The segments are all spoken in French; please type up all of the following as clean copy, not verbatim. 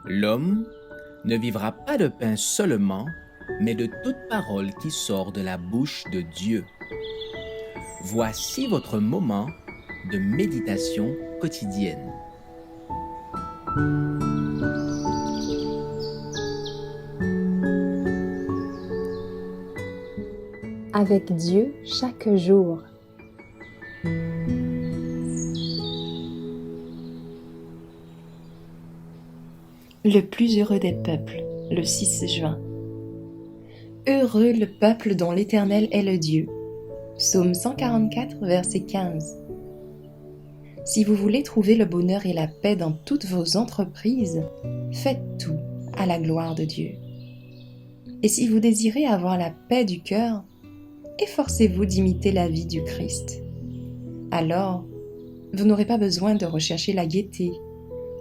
L'homme ne vivra pas de pain seulement, mais de toute parole qui sort de la bouche de Dieu. Voici votre moment de méditation quotidienne. Avec Dieu chaque jour. Le plus heureux des peuples, le 6 juin. Heureux le peuple dont l'Éternel est le Dieu. Psaume 144, verset 15. Si vous voulez trouver le bonheur et la paix dans toutes vos entreprises, faites tout à la gloire de Dieu. Et si vous désirez avoir la paix du cœur, efforcez-vous d'imiter la vie du Christ. Alors, vous n'aurez pas besoin de rechercher la gaieté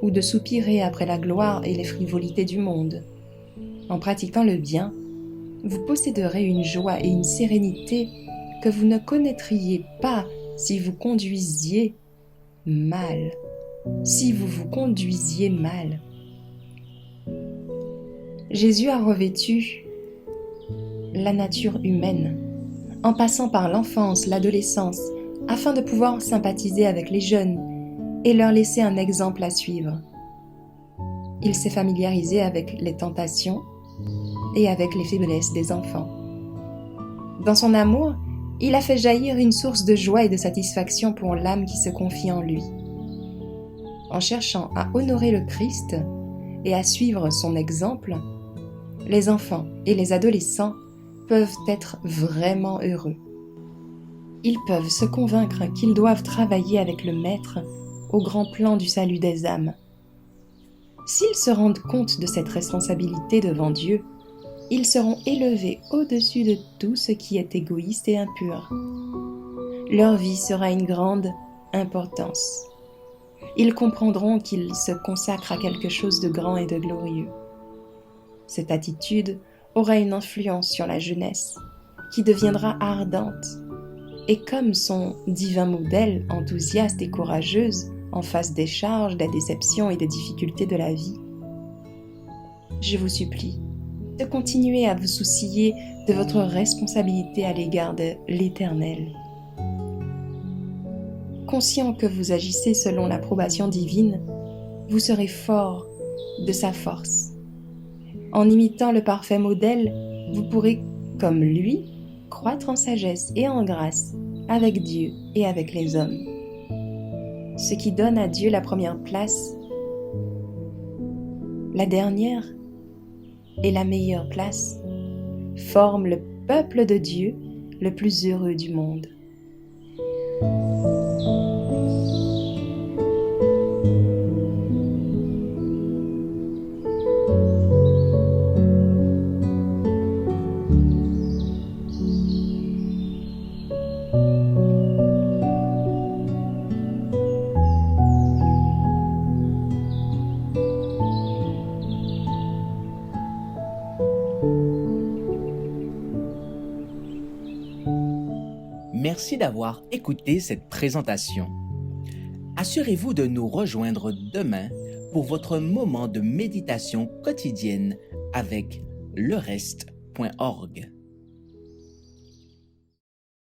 ou de soupirer après la gloire et les frivolités du monde. En pratiquant le bien, vous posséderez une joie et une sérénité que vous ne connaîtriez pas si vous conduisiez mal. Si vous vous conduisiez mal. Jésus a revêtu la nature humaine, en passant par l'enfance, l'adolescence, afin de pouvoir sympathiser avec les jeunes et leur laisser un exemple à suivre. Il s'est familiarisé avec les tentations et avec les faiblesses des enfants. Dans son amour, il a fait jaillir une source de joie et de satisfaction pour l'âme qui se confie en lui. En cherchant à honorer le Christ et à suivre son exemple, les enfants et les adolescents peuvent être vraiment heureux. Ils peuvent se convaincre qu'ils doivent travailler avec le Maître au grand plan du salut des âmes. S'ils se rendent compte de cette responsabilité devant Dieu, ils seront élevés au-dessus de tout ce qui est égoïste et impur. Leur vie sera une grande importance. Ils comprendront qu'ils se consacrent à quelque chose de grand et de glorieux. Cette attitude aura une influence sur la jeunesse, qui deviendra ardente, et comme son divin modèle, enthousiaste et courageuse, en face des charges, des déceptions et des difficultés de la vie. Je vous supplie de continuer à vous soucier de votre responsabilité à l'égard de l'Éternel. Conscient que vous agissez selon l'approbation divine, vous serez fort de sa force. En imitant le parfait modèle, vous pourrez, comme lui, croître en sagesse et en grâce avec Dieu et avec les hommes. Ce qui donne à Dieu la première place, la dernière et la meilleure place, forme le peuple de Dieu le plus heureux du monde. Merci d'avoir écouté cette présentation. Assurez-vous de nous rejoindre demain pour votre moment de méditation quotidienne avec lereste.org.